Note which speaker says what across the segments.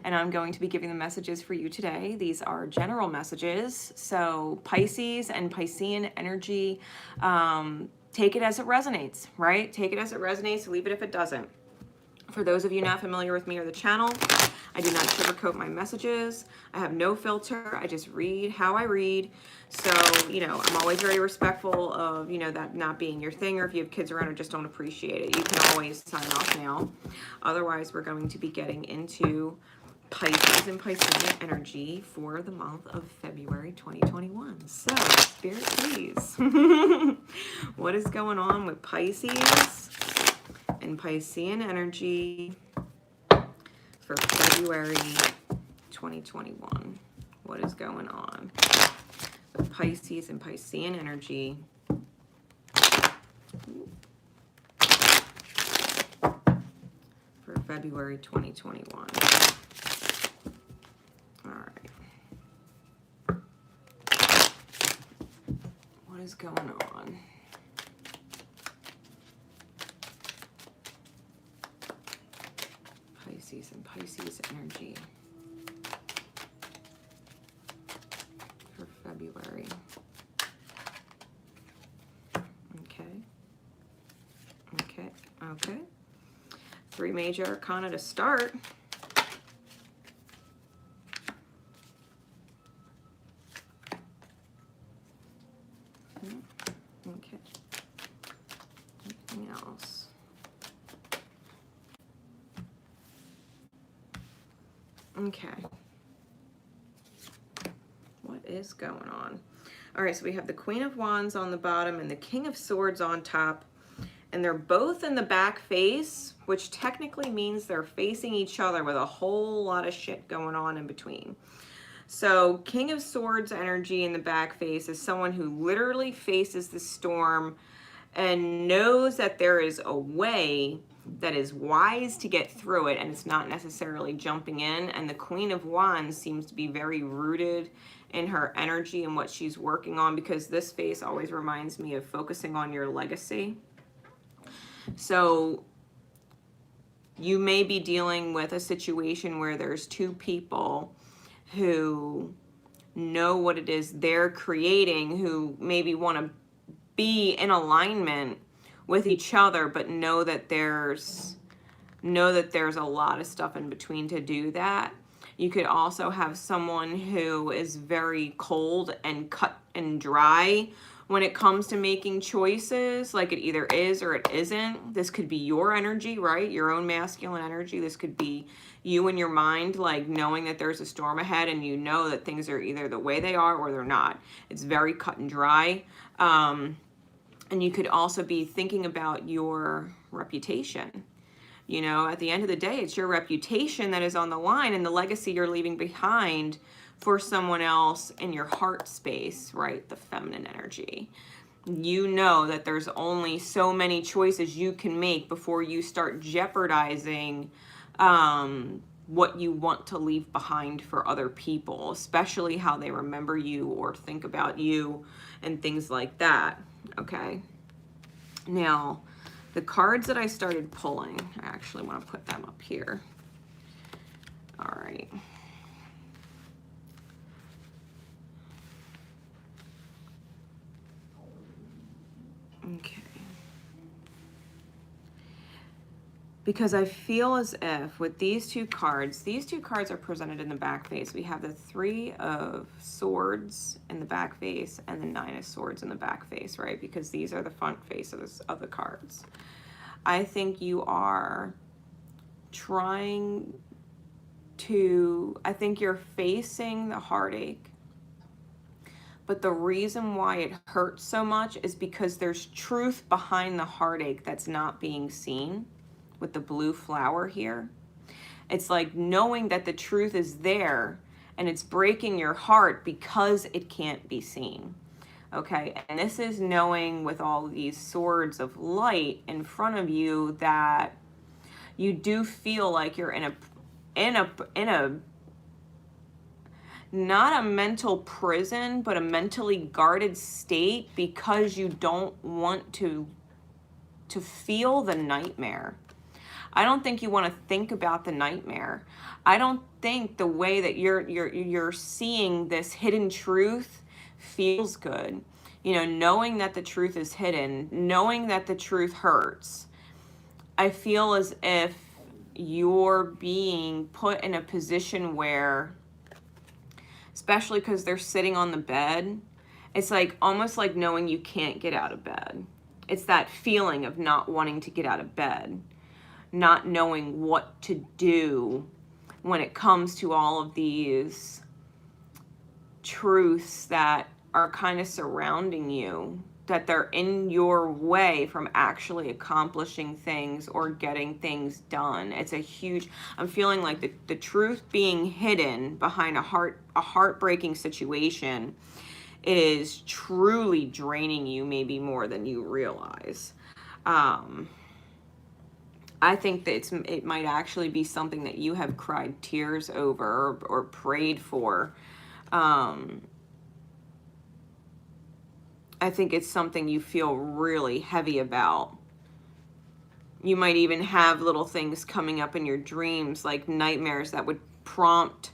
Speaker 1: and I'm going to be giving the messages for you today. These are general messages, so Pisces and Piscean energy, take it as it resonates, right? Take it as it resonates, leave it if it doesn't. For those of you not familiar with me or the channel, I do not sugarcoat my messages. I have no filter. I just read how I read. So, I'm always very respectful of, that not being your thing, or if you have kids around or just don't appreciate it, you can always sign off now. Otherwise, we're going to be getting into Pisces and Piscean energy for the month of February 2021. So, Spirit, please. What is going on with Pisces and Piscean energy for February 2021? What is going on with Pisces and Piscean energy for February 2021? All right. What is going on? Pisces and Pisces energy for February. Okay. 3 major arcana to start. Okay. Anything else? Okay. What is going on? All right, so we have the Queen of Wands on the bottom and the King of Swords on top. And they're both in the back face, which technically means they're facing each other with a whole lot of shit going on in between. So King of Swords energy in the back face is someone who literally faces the storm and knows that there is a way that is wise to get through it, and it's not necessarily jumping in. And the Queen of Wands seems to be very rooted in her energy and what she's working on, because this face always reminds me of focusing on your legacy. So you may be dealing with a situation where there's 2 people who know what it is they're creating, who maybe want to be in alignment with each other, but know that there's a lot of stuff in between to do that. You could also have someone who is very cold and cut and dry when it comes to making choices, like it either is or it isn't. This could be your energy, right? Your own masculine energy. This could be you in your mind, like knowing that there's a storm ahead and you know that things are either the way they are or they're not. It's very cut and dry. And you could also be thinking about your reputation. At the end of the day, it's your reputation that is on the line and the legacy you're leaving behind for someone else in your heart space, right? The feminine energy. You know that there's only so many choices you can make before you start jeopardizing what you want to leave behind for other people, especially how they remember you or think about you and things like that, okay? Now, the cards that I started pulling, I actually want to put them up here. All right. Okay. Because I feel as if with these two cards are presented in the back face. We have the 3 of Swords in the back face and the 9 of Swords in the back face, right? Because these are the front face of the cards. I think you are trying to, I think you're facing the heartache. But the reason why it hurts so much is because there's truth behind the heartache that's not being seen with the blue flower here. It's like knowing that the truth is there and it's breaking your heart because it can't be seen. Okay, and this is knowing with all these swords of light in front of you that you do feel like you're in a not a mental prison, but a mentally guarded state because you don't want to feel the nightmare. I don't think you want to think about the nightmare. I don't think the way that you're seeing this hidden truth feels good. You know, knowing that the truth is hidden, knowing that the truth hurts. I feel as if you're being put in a position where, especially because they're sitting on the bed, it's like almost like knowing you can't get out of bed. It's that feeling of not wanting to get out of bed, not knowing what to do when it comes to all of these truths that are kind of surrounding you, that they're in your way from actually accomplishing things or getting things done. It's a huge, I'm feeling like the truth being hidden behind a heartbreaking situation is truly draining you, maybe more than you realize. I think that it might actually be something that you have cried tears over or prayed for. I think it's something you feel really heavy about. You might even have little things coming up in your dreams, like nightmares, that would prompt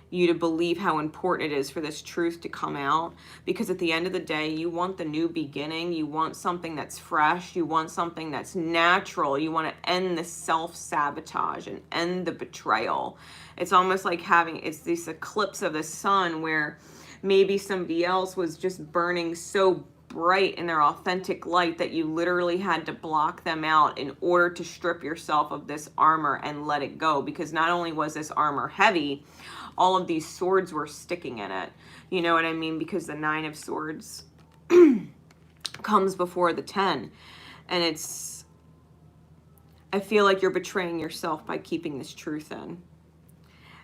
Speaker 1: you to believe how important it is for this truth to come out. Because at the end of the day, you want the new beginning. You want something that's fresh. You want something that's natural. You want to end the self-sabotage and end the betrayal. It's almost like it's this eclipse of the sun where maybe somebody else was just burning so bright in their authentic light that you literally had to block them out in order to strip yourself of this armor and let it go. Because not only was this armor heavy, all of these swords were sticking in it. You know what I mean? Because the 9 of Swords comes before the 10. And I feel like you're betraying yourself by keeping this truth in.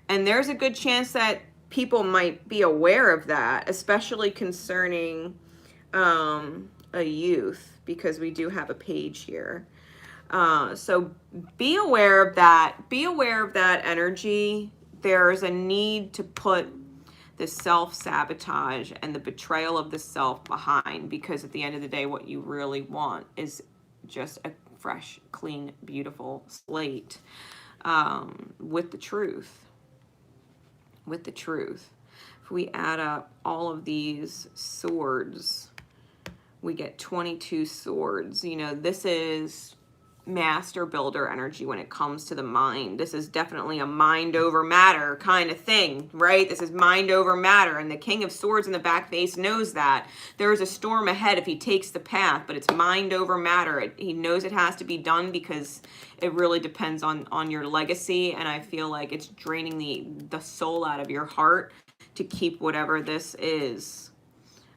Speaker 1: And there's a good chance that people might be aware of that, especially concerning a youth, because we do have a page here. So be aware of that. Be aware of that energy. There's a need to put the self-sabotage and the betrayal of the self behind, because at the end of the day, what you really want is just a fresh, clean, beautiful slate with the truth. With the truth. If we add up all of these swords, we get 22 swords. You know, this is master builder energy when it comes to the mind. This is definitely a mind over matter kind of thing, right? This is mind over matter, and the King of Swords in the back face knows that. There is a storm ahead if he takes the path, but it's mind over matter. He knows it has to be done because it really depends on your legacy, and I feel like it's draining the soul out of your heart to keep whatever this is,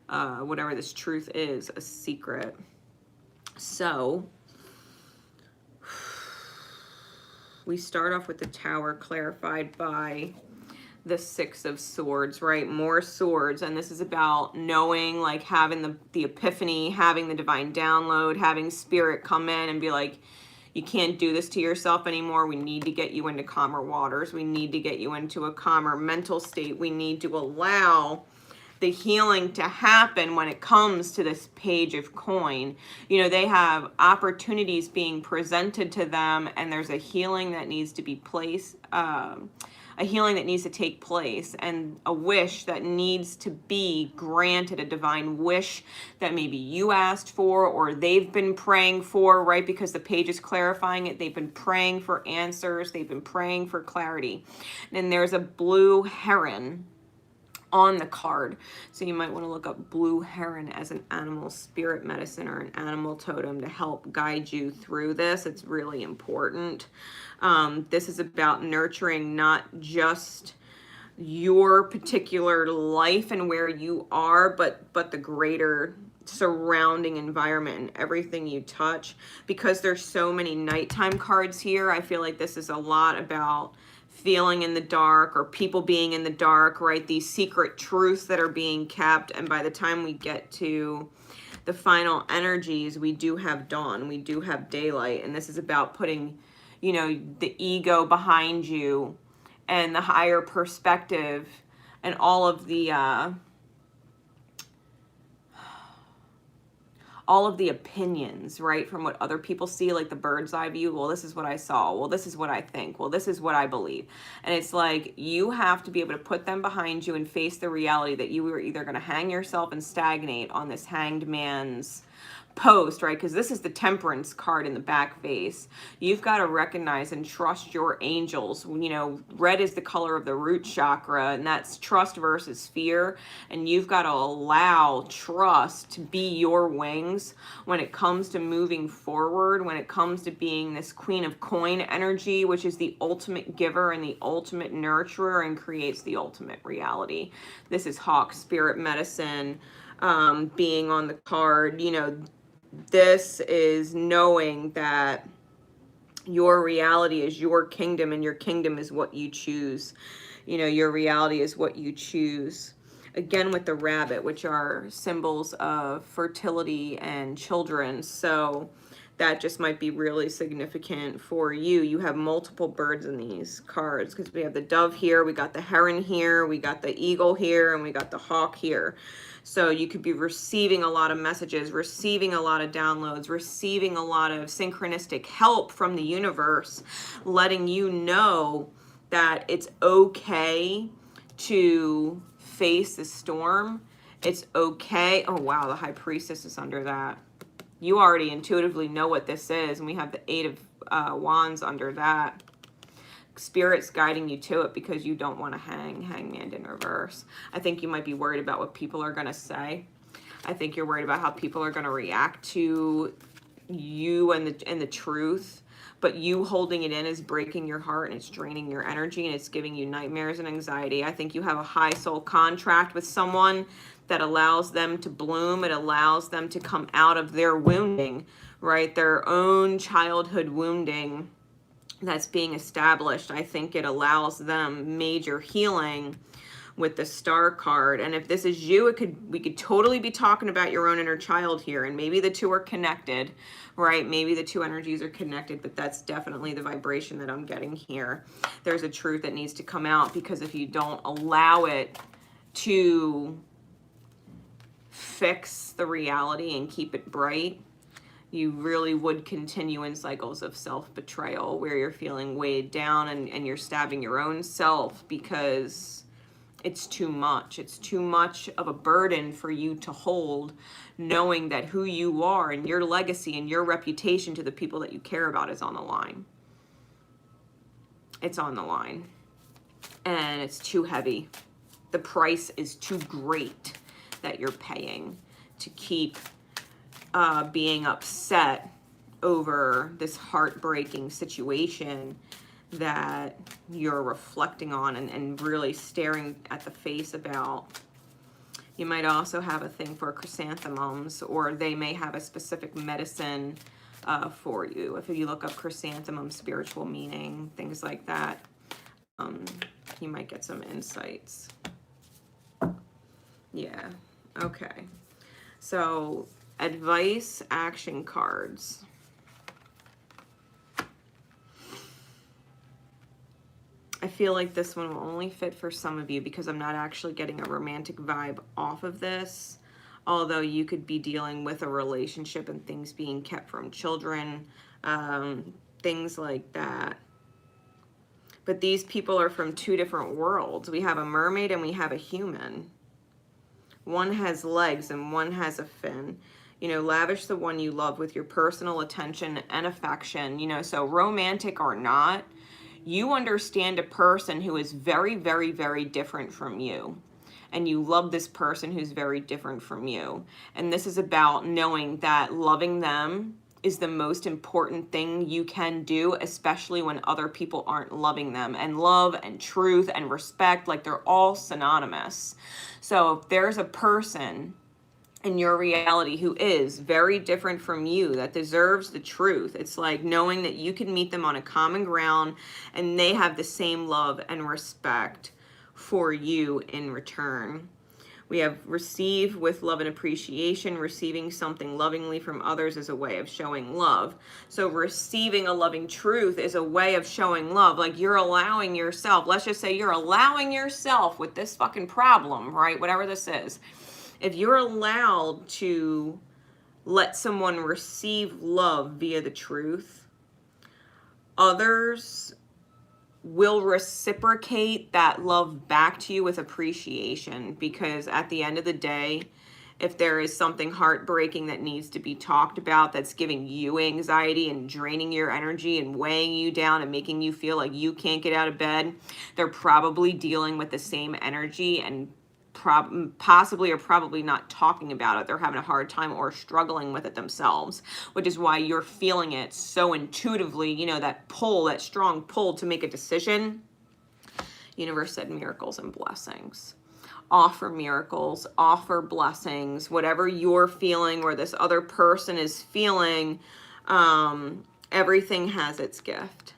Speaker 1: whatever this truth is, a secret. So we start off with the Tower, clarified by the 6 of Swords, right? More swords. And this is about knowing, like having the epiphany, having the divine download, having spirit come in and be like, you can't do this to yourself anymore. We need to get you into calmer waters. We need to get you into a calmer mental state. We need to allow the healing to happen when it comes to this Page of Coin. You know, they have opportunities being presented to them, and there's a healing that needs to be placed, a healing that needs to take place, and a wish that needs to be granted, a divine wish that maybe you asked for or they've been praying for, right? Because the page is clarifying it. They've been praying for answers. They've been praying for clarity. And there's a blue heron on the card. So you might want to look up blue heron as an animal spirit medicine or an animal totem to help guide you through this. It's really important. This is about nurturing not just your particular life and where you are, but the greater surrounding environment and everything you touch. Because there's so many nighttime cards here, I feel like this is a lot about feeling in the dark or people being in the dark, right? These secret truths that are being kept. And by the time we get to the final energies, we do have dawn, we do have daylight. And this is about putting, you know, the ego behind you and the higher perspective and all of the all of the opinions, right, from what other people see, like the bird's eye view. Well, this is what I saw. Well, this is what I think. Well, this is what I believe. And it's like you have to be able to put them behind you and face the reality that you are either going to hang yourself and stagnate on this hanged man's post, right? Because this is the temperance card in the back face. You've got to recognize and trust your angels. You know, red is the color of the root chakra, and that's trust versus fear. And you've got to allow trust to be your wings when it comes to moving forward, when it comes to being this queen of coin energy, which is the ultimate giver and the ultimate nurturer and creates the ultimate reality. This is Hawk Spirit Medicine being on the card. You know, this is knowing that your reality is your kingdom and your kingdom is what you choose. You know, your reality is what you choose. Again, with the rabbit, which are symbols of fertility and children. So that just might be really significant for you. You have multiple birds in these cards because we have the dove here, we got the heron here, we got the eagle here, and we got the hawk here. So you could be receiving a lot of messages, receiving a lot of downloads, receiving a lot of synchronistic help from the universe, letting you know that it's okay to face the storm. It's okay. Oh, wow, the High Priestess is under that. You already intuitively know what this is, and we have the Eight of Wands under that. Spirit's guiding you to it because you don't want to hangman in reverse. I think you might be worried about what people are going to say. I think you're worried about how people are going to react to you and the truth. But you holding it in is breaking your heart, and it's draining your energy, and it's giving you nightmares and anxiety. I think you have a high soul contract with someone that allows them to bloom. It allows them to come out of their wounding, right? Their own childhood wounding that's being established. I think it allows them major healing with the Star card. And if this is you, we could totally be talking about your own inner child here, and maybe the two are connected, right? Maybe the two energies are connected, but that's definitely the vibration that I'm getting here. There's a truth that needs to come out, because if you don't allow it to fix the reality and keep it bright, you really would continue in cycles of self-betrayal where you're feeling weighed down and you're stabbing your own self because it's too much. It's too much of a burden for you to hold, knowing that who you are and your legacy and your reputation to the people that you care about is on the line. It's on the line. And it's too heavy. The price is too great that you're paying to keep being upset over this heartbreaking situation that you're reflecting on and really staring at the face about. You might also have a thing for chrysanthemums, or they may have a specific medicine for you. If you look up chrysanthemum spiritual meaning, things like that, you might get some insights. Yeah, okay. So advice, action cards. I feel like this one will only fit for some of you because I'm not actually getting a romantic vibe off of this. Although you could be dealing with a relationship and things being kept from children, things like that. But these people are from two different worlds. We have a mermaid and we have a human. One has legs and one has a fin. You know, lavish the one you love with your personal attention and affection. You know, so romantic or not, you understand a person who is very, very, very different from you. And you love this person who's very different from you. And this is about knowing that loving them is the most important thing you can do, especially when other people aren't loving them. And love and truth and respect, like they're all synonymous. So if there's a person in your reality who is very different from you, that deserves the truth, it's like knowing that you can meet them on a common ground and they have the same love and respect for you in return. We have receive with love and appreciation. Receiving something lovingly from others is a way of showing love. So receiving a loving truth is a way of showing love. Like you're allowing yourself, let's just say you're allowing yourself with this fucking problem, right? Whatever this is. If you're allowed to let someone receive love via the truth, others will reciprocate that love back to you with appreciation, because at the end of the day, if there is something heartbreaking that needs to be talked about that's giving you anxiety and draining your energy and weighing you down and making you feel like you can't get out of bed, they're probably dealing with the same energy and possibly or probably not talking about it. They're having a hard time or struggling with it themselves, which is why you're feeling it so intuitively, you know, that pull, that strong pull to make a decision. Universe said miracles and blessings. Offer miracles, offer blessings, whatever you're feeling or this other person is feeling, everything has its gift.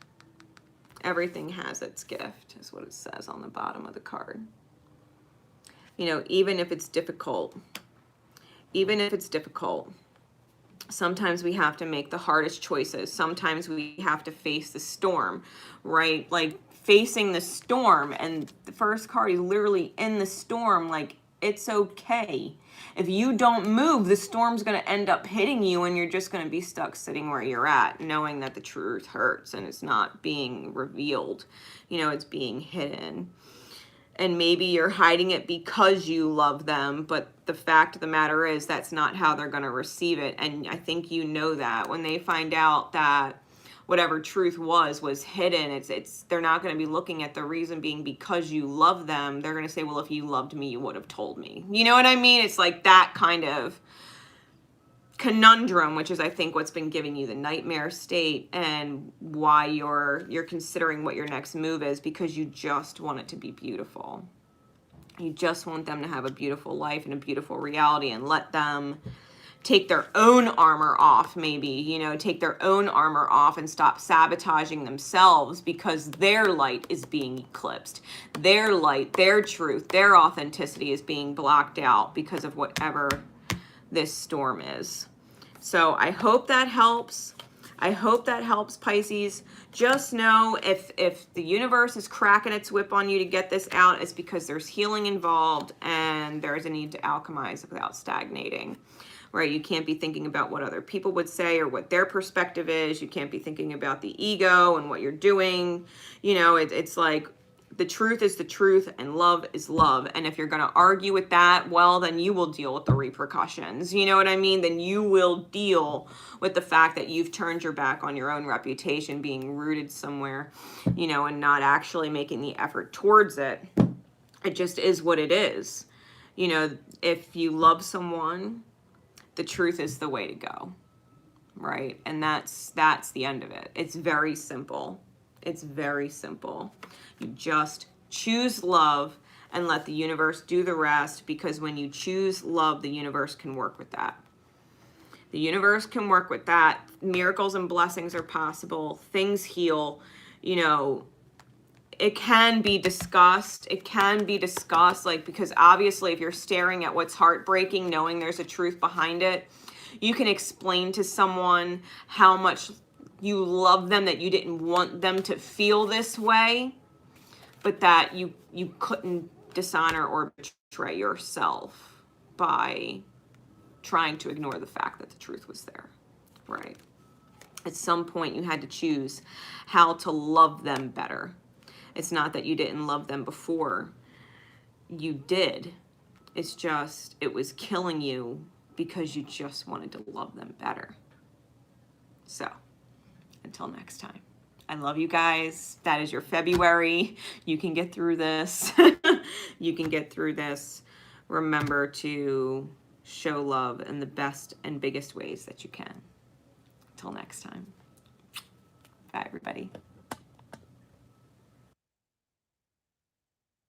Speaker 1: Everything has its gift is what it says on the bottom of the card. You know, even if it's difficult, sometimes we have to make the hardest choices. Sometimes we have to face the storm, right? Like facing the storm, and the first card is literally in the storm. Like, it's okay. If you don't move, the storm's going to end up hitting you and you're just going to be stuck sitting where you're at, knowing that the truth hurts and it's not being revealed. You know, it's being hidden. And maybe you're hiding it because you love them, but the fact of the matter is that's not how they're going to receive it. And I think you know that when they find out that whatever truth was hidden, they're not going to be looking at the reason being because you love them. They're going to say, well, if you loved me, you would have told me. You know what I mean? It's like that kind of conundrum, which is, I think, what's been giving you the nightmare state and why you're considering what your next move is, because you just want it to be beautiful. You just want them to have a beautiful life and a beautiful reality, and let them take their own armor off, maybe, you know, take their own armor off and stop sabotaging themselves because their light is being eclipsed. Their light, their truth, their authenticity is being blocked out because of whatever this storm is. So I hope that helps. I hope that helps, Pisces. Just know if the universe is cracking its whip on you to get this out, it's because there's healing involved and there's a need to alchemize without stagnating, right? You can't be thinking about what other people would say or what their perspective is. You can't be thinking about the ego and what you're doing. You know, it's like, the truth is the truth and love is love. And if you're going to argue with that, well, then you will deal with the repercussions. You know what I mean? Then you will deal with the fact that you've turned your back on your own reputation, being rooted somewhere, you know, and not actually making the effort towards it. It just is what it is. You know, if you love someone, the truth is the way to go, right? And that's the end of it. It's very simple. It's very simple. You just choose love and let the universe do the rest, because when you choose love, the universe can work with that. The universe can work with that. Miracles and blessings are possible. Things heal. You know, it can be discussed. It can be discussed, like, because obviously if you're staring at what's heartbreaking, knowing there's a truth behind it, you can explain to someone how much you love them, that you didn't want them to feel this way, but that you couldn't dishonor or betray yourself by trying to ignore the fact that the truth was there, right? At some point you had to choose how to love them better. It's not that you didn't love them before. You did. It's just, it was killing you because you just wanted to love them better. So, until next time. I love you guys. That is your February. You can get through this. You can get through this. Remember to show love in the best and biggest ways that you can. Until next time. Bye, everybody.